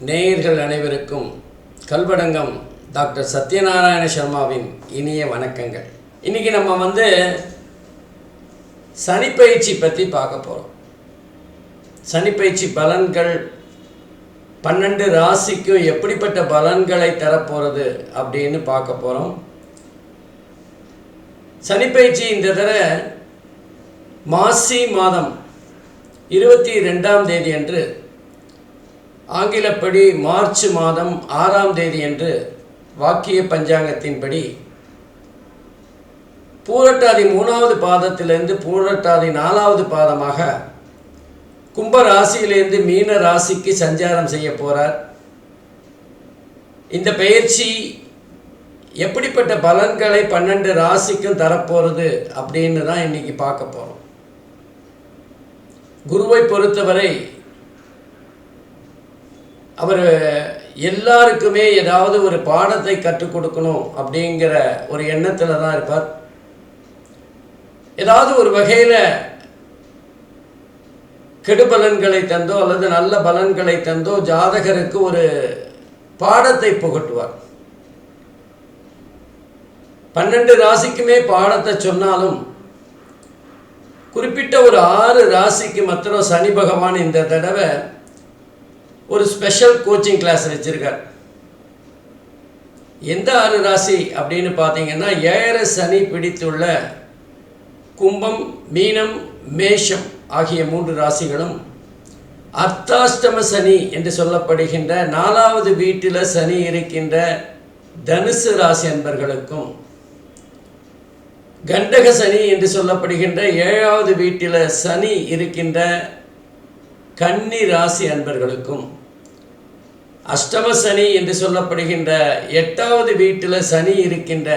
நேயர்கள் அனைவருக்கும் கல்வடங்கம் டாக்டர் சத்யநாராயண சர்மாவின் இனிய வணக்கங்கள். இன்றைக்கி நம்ம சனிப்பயிற்சி பற்றி பார்க்க போகிறோம். சனிப்பயிற்சி பலன்கள் 12 ராசிக்கும் எப்படிப்பட்ட பலன்களை தரப்போகிறது அப்படின்னு பார்க்க போகிறோம். சனிப்பயிற்சி இந்த தடவை மாசி மாதம் 22ஆம் தேதி அன்று, ஆங்கிலப்படி மார்ச் மாதம் 6ஆம் தேதி அன்று வாக்கிய பஞ்சாங்கத்தின்படி பூரட்டாதி 3வது பாதத்திலிருந்து பூரட்டாதி 4வது பாதமாக கும்ப ராசியிலிருந்து மீன ராசிக்கு சஞ்சாரம் செய்ய போகிறார். இந்த பயிற்சி எப்படிப்பட்ட பலன்களை 12 ராசிக்கும் தரப்போகிறது அப்படின்னு தான் இன்றைக்கி பார்க்க போகிறோம். குருவை பொறுத்தவரை அவர் எல்லாருக்குமே ஏதாவது ஒரு பாடத்தை கற்றுக் கொடுக்கணும் அப்படிங்கிற ஒரு எண்ணத்தில் தான் இருப்பார். ஏதாவது ஒரு வகையில் கெடுபலன்களை தந்தோ அல்லது நல்ல பலன்களை தந்தோ ஜாதகருக்கு ஒரு பாடத்தை புகட்டுவார். 12 ராசிக்குமே பாடத்தை சொன்னாலும் குறிப்பிட்ட ஒரு 6 ராசிக்கு மாத்திரம் சனி பகவான் இந்த தடவை ஒரு ஸ்பெஷல் கோச்சிங் கிளாஸ் வச்சுருக்கார். எந்த 6 ராசி அப்படின்னு பார்த்தீங்கன்னா, 7 சனி பிடித்துள்ள கும்பம், மீனம், மேஷம் ஆகிய 3 ராசிகளும், அர்த்தாஷ்டம சனி என்று சொல்லப்படுகின்ற 4வது வீட்டில் சனி இருக்கின்ற தனுசு ராசி அன்பர்களுக்கும், கண்டக சனி என்று சொல்லப்படுகின்ற 7வது வீட்டில் சனி இருக்கின்ற கன்னி ராசி அன்பர்களுக்கும், அஷ்டம சனி என்று சொல்லப்படுகின்ற 8வது வீட்டில் சனி இருக்கின்ற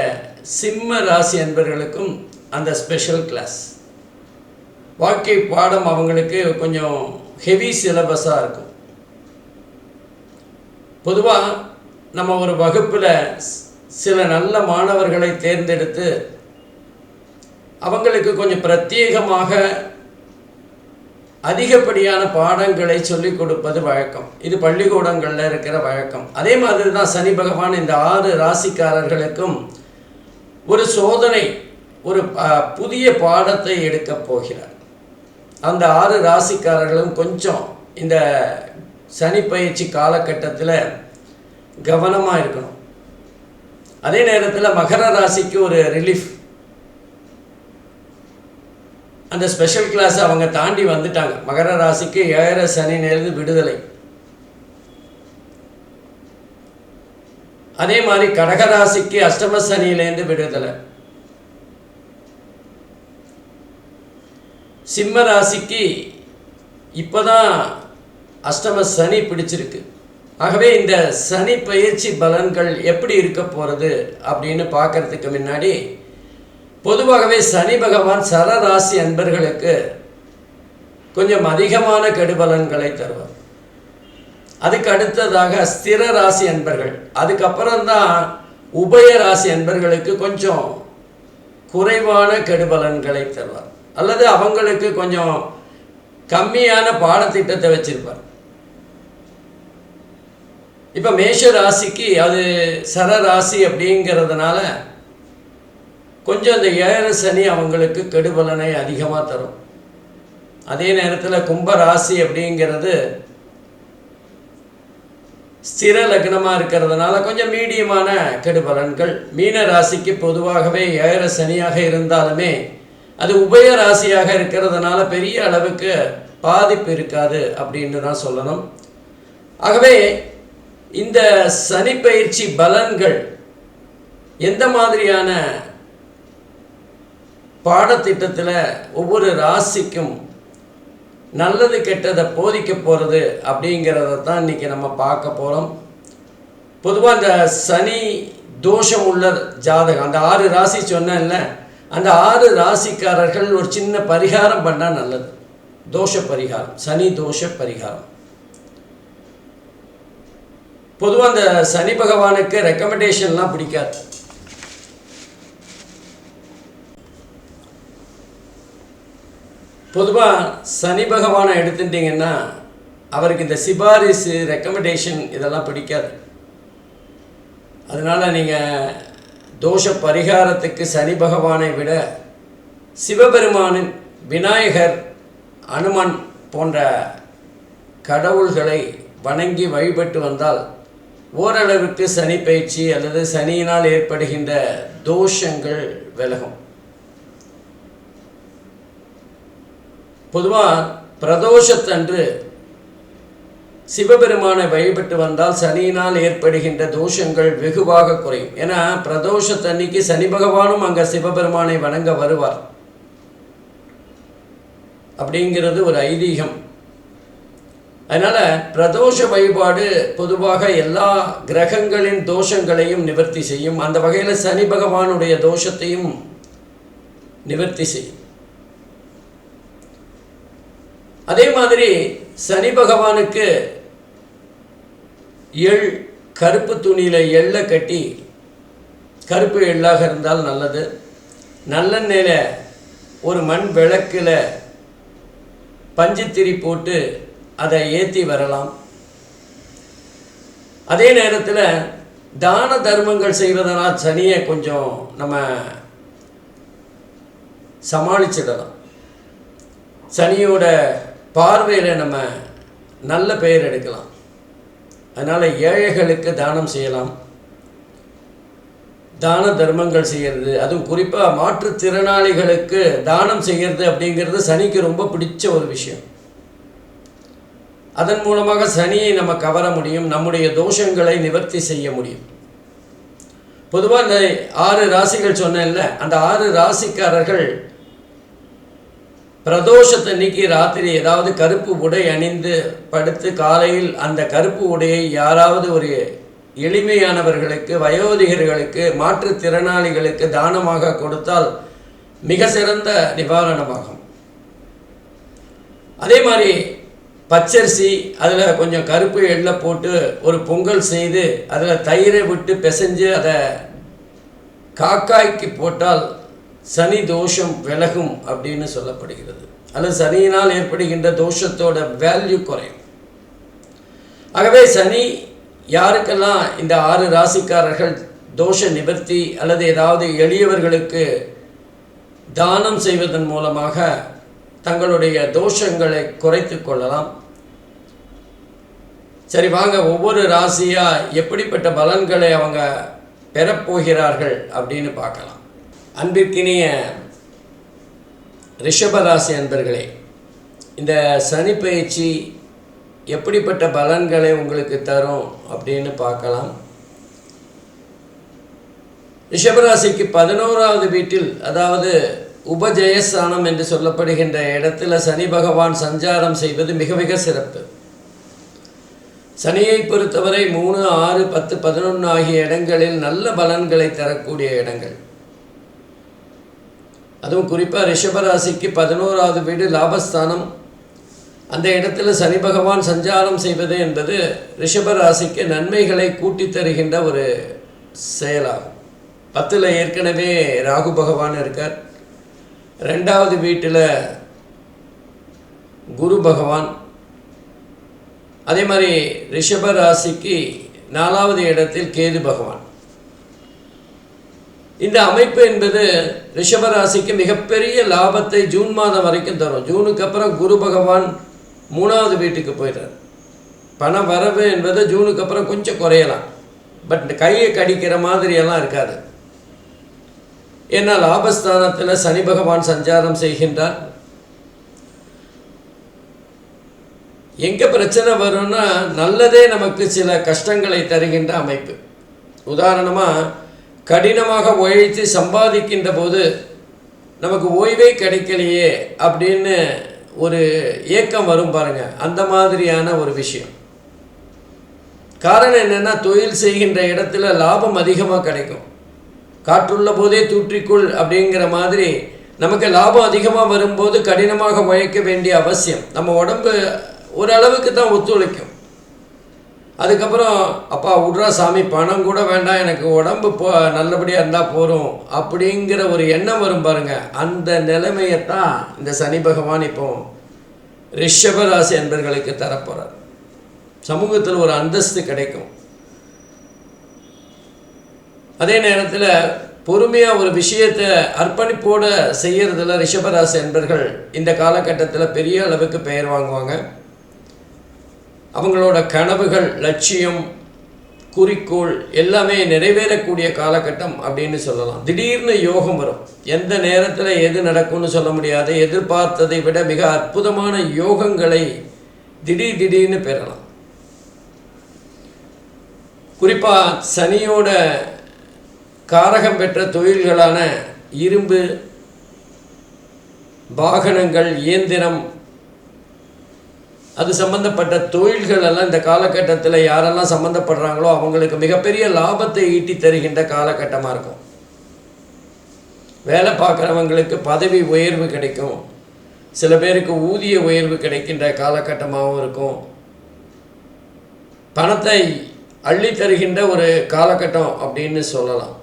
சிம்ம ராசி அன்பர்களுக்கும் அந்த ஸ்பெஷல் கிளாஸ். வாழ்க்கை பாடம் அவங்களுக்கு கொஞ்சம் ஹெவி சிலபஸாக இருக்கும். பொதுவாக நம்ம ஒரு வகுப்பில் சில நல்ல மாணவர்களை தேர்ந்தெடுத்து அவங்களுக்கு கொஞ்சம் பிரத்யேகமாக அதிகப்படியான பாடங்களை சொல்லிக் கொடுப்பது வழக்கம். இது பள்ளிக்கூடங்களில் இருக்கிற வழக்கம். அதே மாதிரி தான் சனி பகவான் இந்த 6 ராசிக்காரர்களுக்கும் ஒரு சோதனை, ஒரு புதிய பாடத்தை எடுக்கப் போகிறார். அந்த 6 ராசிக்காரர்களும் கொஞ்சம் இந்த சனி பயிற்சி காலகட்டத்தில் கவனமாக இருக்கணும். அதே நேரத்தில் மகர ராசிக்கு ஒரு ரிலீஃப், அந்த ஸ்பெஷல் கிளாஸ் அவங்க தாண்டி வந்துட்டாங்க. மகர ராசிக்கு 7 சனியிலிருந்து விடுதலை. அதே மாதிரி கடகராசிக்கு அஷ்டம சனியிலேருந்து விடுதலை. சிம்ம ராசிக்கு இப்போதான் அஷ்டம சனி பிடிச்சிருக்கு. ஆகவே இந்த சனி பயிற்சி பலன்கள் எப்படி இருக்க போகிறது அப்படின்னு பார்க்கறதுக்கு முன்னாடி, பொதுவாகவே சனி பகவான் சரராசி அன்பர்களுக்கு கொஞ்சம் அதிகமான கெடுபலன்களை தருவார். அதுக்கு அடுத்ததாக ஸ்திர ராசி அன்பர்கள், அதுக்கப்புறம்தான் உபய ராசி அன்பர்களுக்கு கொஞ்சம் குறைவான கெடுபலன்களை தருவார், அல்லது அவங்களுக்கு கொஞ்சம் கம்மியான பாடத்திட்டத்தை வச்சிருப்பார். இப்போ மேஷ ராசிக்கு அது சரராசி அப்படிங்கிறதுனால கொஞ்சம் அந்த 7 சனி அவங்களுக்கு கெடுபலனை அதிகமாக தரும். அதே நேரத்தில் கும்ப ராசி அப்படிங்கிறது ஸ்திர லக்னமாக இருக்கிறதுனால கொஞ்சம் மீடியமான கெடுபலன்கள். மீன ராசிக்கு பொதுவாகவே 7 சனியாக இருந்தாலுமே அது உபய ராசியாக இருக்கிறதுனால பெரிய அளவுக்கு பாதிப்பு இருக்காது அப்படின்னு தான் சொல்லணும். ஆகவே இந்த சனி பயிற்சி பலன்கள் எந்த மாதிரியான பாடத்திட்டத்தில் ஒவ்வொரு ராசிக்கும் நல்லது கெட்டதை போதிக்க போகிறது அப்படிங்கிறத தான் இன்றைக்கி நம்ம பார்க்க போகிறோம். பொதுவாக இந்த சனி தோஷம் உள்ள ஜாதகம், அந்த 6 ராசி சொன்னேன்ல, அந்த 6 ராசிக்காரர்கள் ஒரு சின்ன பரிகாரம் பண்ணால் நல்லது. தோஷ பரிகாரம், சனி தோஷ பரிகாரம். பொதுவாக அந்த சனி பகவானுக்கு ரெக்கமெண்டேஷன்லாம் பிடிக்காது. பொதுவாக சனி பகவானை எடுத்துட்டிங்கன்னா அவருக்கு இந்த சிபாரிசு ரெக்கமெண்டேஷன் இதெல்லாம் பிடிக்காது. அதனால் நீங்கள் தோஷ பரிகாரத்துக்கு சனி பகவானை விட சிவபெருமானின் விநாயகர், அனுமன் போன்ற கடவுள்களை வணங்கி வழிபட்டு வந்தால் ஓரளவுக்கு சனி பயிற்சி அல்லது சனியினால் ஏற்படுகின்ற தோஷங்கள் விலகும். பொதுவாக பிரதோஷத்தன்று சிவபெருமானை வழிபட்டு வந்தால் சனியினால் ஏற்படுகின்ற தோஷங்கள் வெகுவாக குறையும். ஏன்னா பிரதோஷத்தன்னைக்கு சனி பகவானும் அங்கே சிவபெருமானை வணங்க வருவார் அப்படிங்கிறது ஒரு ஐதீகம். அதனால் பிரதோஷ வழிபாடு பொதுவாக எல்லா கிரகங்களின் தோஷங்களையும் நிவர்த்தி செய்யும். அந்த வகையில் சனி பகவானுடைய தோஷத்தையும் நிவர்த்தி செய்யும். அதே மாதிரி சனி பகவானுக்கு கருப்பு துணியில் எள்ளை கட்டி, கருப்பு எள்ளாக இருந்தால் நல்லது, நல்லெண்ணெயில் ஒரு மண் விளக்கில் பஞ்சுத்திரி போட்டு அதை ஏற்றி வரலாம். அதே நேரத்தில் தான தர்மங்கள் செய்வதனால் சனியை கொஞ்சம் நம்ம சமாளிச்சிடலாம். சனியோட பார்வையில் நம்ம நல்ல பெயர் எடுக்கலாம். அதனால் ஏழைகளுக்கு தானம் செய்யலாம், தான தர்மங்கள் செய்கிறது, அதுவும் குறிப்பாக மாற்றுத்திறனாளிகளுக்கு தானம் செய்கிறது அப்படிங்கிறது சனிக்கு ரொம்ப பிடிச்ச ஒரு விஷயம். அதன் மூலமாக சனியை நம்ம கவர முடியும், நம்முடைய தோஷங்களை நிவர்த்தி செய்ய முடியும். பொதுவாக இந்த 6 ராசிகள் சொன்னேன்ல, அந்த 6 ராசிக்காரர்கள் பிரதோஷத்தன்னைக்கு ராத்திரி ஏதாவது கருப்பு உடை அணிந்து படுத்து காலையில் அந்த கருப்பு உடையை யாராவது ஒரு எளிமையானவர்களுக்கு, வயோதிகர்களுக்கு, மாற்றுத்திறனாளிகளுக்கு தானமாக கொடுத்தால் மிக சிறந்த நிவாரணமாகும். அதே மாதிரி பச்சரிசி அதில் கொஞ்சம் கருப்பு எள்ளை போட்டு ஒரு பொங்கல் செய்து அதில் தயிரை விட்டு பிசைஞ்சு அதை காக்காய்க்கு போட்டால் சனி தோஷம் விலகும் அப்படின்னு சொல்லப்படுகிறது. அல்லது சனியினால் ஏற்படுகின்ற தோஷத்தோட வேல்யூ குறையும். ஆகவே சனி யாருக்கெல்லாம் இந்த 6 ராசிக்காரர்கள் தோஷ நிவர்த்தி அல்லது ஏதாவது எளியவர்களுக்கு தானம் செய்வதன் மூலமாக தங்களுடைய தோஷங்களை குறைத்து கொள்ளலாம். சரி, வாங்க ஒவ்வொரு ராசியாக எப்படிப்பட்ட பலன்களை அவங்க பெறப்போகிறார்கள் அப்படின்னு பார்க்கலாம். அன்பிற்கினிய ரிஷபராசி அன்பர்களே, இந்த சனி பயிற்சி எப்படிப்பட்ட பலன்களை உங்களுக்கு தரும் அப்படின்னு பார்க்கலாம். ரிஷபராசிக்கு 11வது வீட்டில், அதாவது உபஜயஸ்தானம் என்று சொல்லப்படுகின்ற இடத்துல சனி பகவான் சஞ்சாரம் செய்வது மிக மிக சிறப்பு. சனியை பொறுத்தவரை 3, 6, 10, 11 ஆகிய இடங்களில் நல்ல பலன்களை தரக்கூடிய இடங்கள். அதுவும் குறிப்பாக ரிஷபராசிக்கு 11வது வீடு லாபஸ்தானம். அந்த இடத்துல சனி பகவான் சஞ்சாரம் செய்வது என்பது ரிஷபராசிக்கு நன்மைகளை கூட்டி தருகின்ற ஒரு செயலாகும். 10ல் ஏற்கனவே ராகு பகவான் இருக்கார். 2வது வீட்டில் குரு பகவான். அதே மாதிரி ரிஷபராசிக்கு 4வது இடத்தில் கேது பகவான். இந்த அமைப்பு என்பது ரிஷபராசிக்கு மிகப்பெரிய லாபத்தை ஜூன் மாதம் வரைக்கும் தரும். ஜூனுக்கு அப்புறம் குரு பகவான் 3வது வீட்டுக்கு போயிட்டார். பண வரவு என்பது ஜூனுக்கு அப்புறம் கொஞ்சம் குறையலாம், பட் கையை கடிக்கிற மாதிரியெல்லாம் இருக்காது. ஏன்னா லாபஸ்தானத்தில் சனி பகவான் சஞ்சாரம் செய்கின்றார். எங்கே பிரச்சனை வரும்னா நல்லதே நமக்கு சில கஷ்டங்களை தருகின்ற அமைப்பு. உதாரணமாக கடினமாக உழைத்து சம்பாதிக்கின்ற போது நமக்கு ஓய்வே கிடைக்கலையே அப்படின்னு ஒரு ஏக்கம் வரும் பாருங்க, அந்த மாதிரியான ஒரு விஷயம். காரணம் என்னென்னா, தொழில் செய்கின்ற இடத்துல லாபம் அதிகமாக கிடைக்கும். காற்றுள்ள போதே தூற்றிக்குள் அப்படிங்கிற மாதிரி நமக்கு லாபம் அதிகமாக வரும்போது கடினமாக உழைக்க வேண்டிய அவசியம். நம்ம உடம்பு ஓரளவுக்கு தான் ஒத்துழைக்கும். அதுக்கப்புறம் அப்பா விட்றா சாமி, பணம் கூட வேண்டாம், எனக்கு உடம்பு நல்லபடியாக இருந்தால் போகிறோம் அப்படிங்கிற ஒரு எண்ணம் வரும் பாருங்கள். அந்த நிலைமையைத்தான் இந்த சனி பகவான் இப்போ ரிஷபராசி என்பர்களுக்கு தரப்போகிறார். சமூகத்தில் ஒரு அந்தஸ்து கிடைக்கும். அதே நேரத்தில் பொறுமையாக ஒரு விஷயத்தை அர்ப்பணிப்போடு செய்கிறதுல ரிஷபராசி என்பர்கள் இந்த காலகட்டத்தில் பெரிய அளவுக்கு பெயர் வாங்குவாங்க. அவங்களோட கனவுகள், லட்சியம், குறிக்கோள் எல்லாமே நிறைவேறக்கூடிய காலகட்டம் அப்படின்னு சொல்லலாம். திடீர்னு யோகம் வரும். எந்த நேரத்தில் எது நடக்கும்னு சொல்ல முடியாது. எதிர்பார்த்ததை விட மிக அற்புதமான யோகங்களை திடீர்னு பெறலாம். குறிப்பாக சனியோட காரகம் பெற்ற தொழில்களான இரும்பு, வாகனங்கள், இயந்திரம், அது சம்பந்தப்பட்ட தொழில்கள் எல்லாம் இந்த காலகட்டத்தில் யாரெல்லாம் சம்மந்தப்படுறாங்களோ அவங்களுக்கு மிகப்பெரிய லாபத்தை ஈட்டி தருகின்ற காலகட்டமாக இருக்கும். வேலை பார்க்குறவங்களுக்கு பதவி உயர்வு கிடைக்கும். சில பேருக்கு ஊதிய உயர்வு கிடைக்கின்ற காலகட்டமாகவும் இருக்கும். பணத்தை அள்ளி தருகின்ற ஒரு காலகட்டம் அப்படின்னு சொல்லலாம்.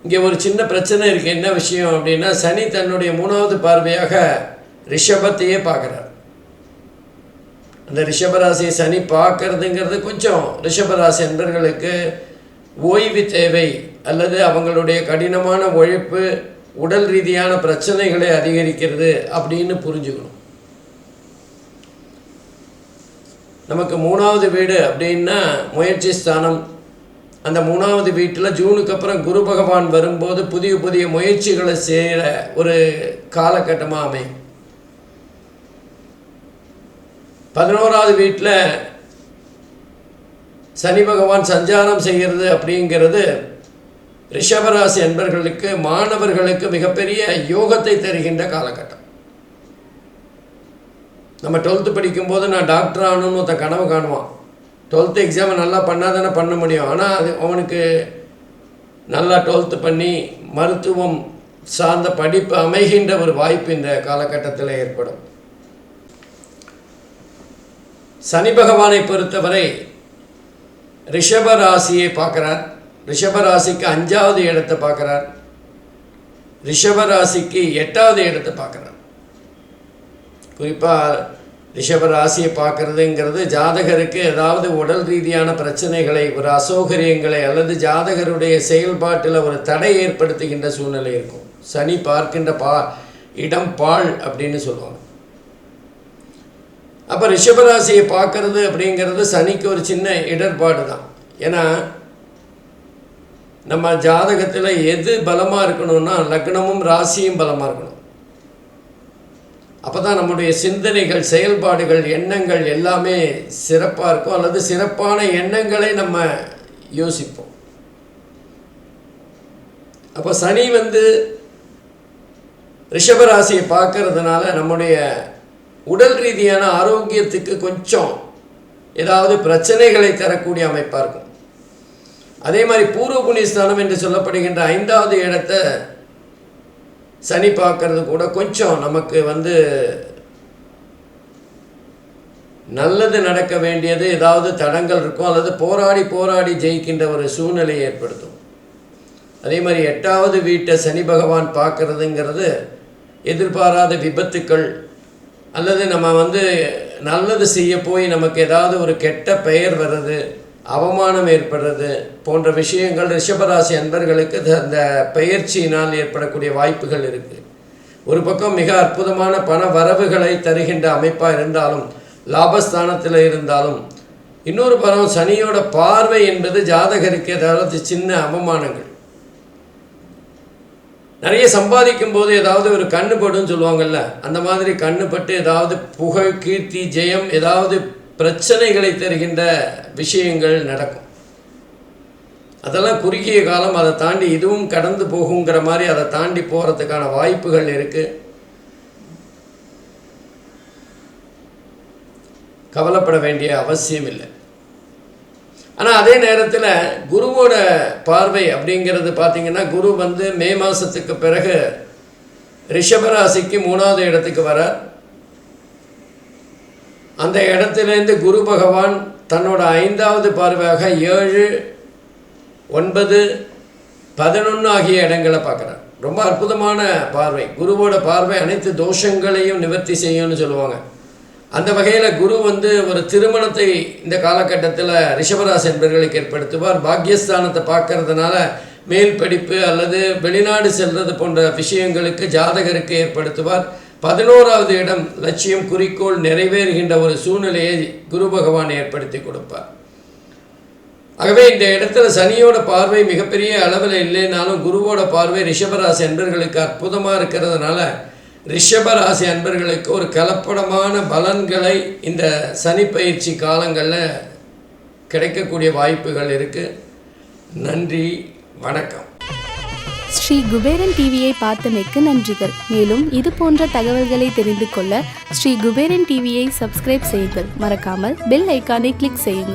இங்கே ஒரு சின்ன பிரச்சனை இருக்குது. என்ன விஷயம் அப்படின்னா, சனி தன்னுடைய 3வது பார்வையாக ரிஷபத்தையே பார்க்குறார். அந்த ரிஷபராசியை சனி பார்க்கறதுங்கிறது கொஞ்சம் ரிஷபராசி என்பர்களுக்கு ஓய்வு தேவை, அல்லது அவங்களுடைய கடினமான உழைப்பு உடல் ரீதியான பிரச்சனைகளை அதிகரிக்கிறது அப்படின்னு புரிஞ்சுக்கணும். நமக்கு 3வது வீடு அப்படின்னா முயற்சி ஸ்தானம். அந்த 3வது வீட்டில் ஜூனுக்கு அப்புறம் குரு பகவான் வரும்போது புதிய புதிய முயற்சிகளை செய்கிற ஒரு காலகட்டமாக அமையும். 11வது வீட்டில் சனி பகவான் சஞ்சாரம் செய்கிறது அப்படிங்கிறது ரிஷபராசி என்பர்களுக்கு, மாணவர்களுக்கு மிகப்பெரிய யோகத்தை தருகின்ற காலகட்டம். நம்ம 12th படிக்கும்போது நான் டாக்டர் ஆகணும்னு ஒருத்த கனவு காணுவான். 12th எக்ஸாமை நல்லா பண்ணால் தானே பண்ண முடியும். ஆனால் அது அவனுக்கு நல்லா 12th பண்ணி மருத்துவம் சார்ந்த படிப்பு அமைகின்ற ஒரு வாய்ப்பு இந்த காலகட்டத்தில் ஏற்படும். சனி பகவானை பொறுத்தவரை ரிஷபராசியை பார்க்குறார். ரிஷபராசிக்கு 5வது இடத்தை பார்க்குறார். ரிஷபராசிக்கு 8வது இடத்தை பார்க்குறார். குறிப்பாக ரிஷபராசியை பார்க்குறதுங்கிறது ஜாதகருக்கு ஏதாவது உடல் ரீதியான பிரச்சனைகளை, ஒரு அசௌகரியங்களை, அல்லது ஜாதகருடைய செயல்பாட்டில் ஒரு தடை ஏற்படுத்துகின்ற சூழ்நிலை இருக்கும். சனி பார்க்கின்ற இடம் பால் அப்படின்னு சொல்லுவாங்க. அப்போ ரிஷபராசியை பார்க்கறது அப்படிங்கிறது சனிக்கு ஒரு சின்ன இடர்பாடு தான். ஏன்னா நம்ம ஜாதகத்தில் எது பலமாக இருக்கணும்னா லக்னமும் ராசியும் பலமாக இருக்கணும். அப்போ தான் நம்முடைய சிந்தனைகள், செயல்பாடுகள், எண்ணங்கள் எல்லாமே சிறப்பாக இருக்கும், அல்லது சிறப்பான எண்ணங்களை நம்ம யோசிப்போம். அப்போ சனி ரிஷபராசியை பார்க்கறதுனால நம்முடைய உடல் ரீதியான ஆரோக்கியத்துக்கு கொஞ்சம் ஏதாவது பிரச்சனைகளை தரக்கூடிய அமைப்பாக இருக்கும். அதே மாதிரி பூர்வ புண்ணியஸ்தானம் என்று சொல்லப்படுகின்ற 5வது இடத்தை சனி பார்க்கறது கூட கொஞ்சம் நமக்கு நல்லது நடக்க வேண்டியது ஏதாவது தடங்கள் இருக்கும், அல்லது போராடி ஜெயிக்கின்ற ஒரு சூழ்நிலையை ஏற்படுத்தும். அதே மாதிரி 8வது வீட்டை சனி பகவான் பார்க்கறதுங்கிறது எதிர்பாராத விபத்துக்கள், அல்லது நம்ம நல்லது செய்ய போய் நமக்கு ஏதாவது ஒரு கெட்ட பெயர் வர்றது, அவமானம் ஏற்படுறது போன்ற விஷயங்கள் ரிஷபராசி அன்பர்களுக்கு அந்த பெயர்ச்சியினால் ஏற்படக்கூடிய வாய்ப்புகள் இருக்குது. ஒரு பக்கம் மிக அற்புதமான பண வரவுகளை தருகின்ற அமைப்பாக இருந்தாலும், லாபஸ்தானத்தில் இருந்தாலும், இன்னொரு பக்கம் சனியோட பார்வை என்பது ஜாதகருக்கு ஏதாவது சின்ன அவமானங்கள். நிறைய சம்பாதிக்கும் போது ஏதாவது ஒரு கண்ணு படுன்னு சொல்லுவாங்கள்ல, அந்த மாதிரி கண்ணு பட்டு ஏதாவது புகழ், கீர்த்தி, ஜெயம், ஏதாவது பிரச்சனைகளை தருகின்ற விஷயங்கள் நடக்கும். அதெல்லாம் குறுகிய காலம். அதை தாண்டி இதுவும் கடந்து போகுங்கிற மாதிரி அதை தாண்டி போகிறதுக்கான வாய்ப்புகள் இருக்குது. கவலைப்பட வேண்டிய அவசியம் இல்லை. ஆனால் அதே நேரத்தில் குருவோட பார்வை அப்படிங்கிறது பார்த்திங்கன்னா, குரு மே மாதத்துக்கு பிறகு ரிஷபராசிக்கு 3வது இடத்துக்கு வரார். அந்த இடத்திலிருந்து குரு பகவான் தன்னோட 5வது பார்வையாக 7, 9, 11 ஆகிய இடங்களை பார்க்குறார். ரொம்ப அற்புதமான பார்வை. குருவோட பார்வை அனைத்து தோஷங்களையும் நிவர்த்தி செய்யும்னு சொல்லுவாங்க. அந்த வகையில் குரு ஒரு திருமணத்தை இந்த காலகட்டத்தில் ரிஷபராசி என்பவர்களுக்கு ஏற்படுத்துவார். பாக்யஸ்தானத்தை பார்க்கறதுனால மேல் படிப்பு அல்லது வெளிநாடு செல்வது போன்ற விஷயங்களுக்கு ஜாதகருக்கு ஏற்படுத்துவார். 11வது இடம் லட்சியம் குறிக்கோள் நிறைவேறுகின்ற ஒரு சூழ்நிலையை குரு பகவான் ஏற்படுத்தி கொடுப்பார். ஆகவே இந்த இடத்துல சனியோட பார்வை மிகப்பெரிய அளவில் இல்லைனாலும் குருவோட பார்வை ரிஷபராசி அன்பர்களுக்கு அற்புதமாக இருக்கிறதுனால ரிஷபராசி அன்பர்களுக்கு ஒரு கலப்படமான பலன்களை இந்த சனி பயிற்சி காலங்களில் கிடைக்கக்கூடிய வாய்ப்புகள் இருக்குது. நன்றி, வணக்கம். ஸ்ரீ குபேரன் டிவியை பார்த்தமைக்கு நன்றிகள். மேலும் இது போன்ற தகவல்களை தெரிந்து கொள்ள ஸ்ரீ குபேரன் டிவியை சப்ஸ்கிரைப் செய்யுங்கள். மறக்காமல் பெல் ஐக்கானை கிளிக் செய்யுங்கள்.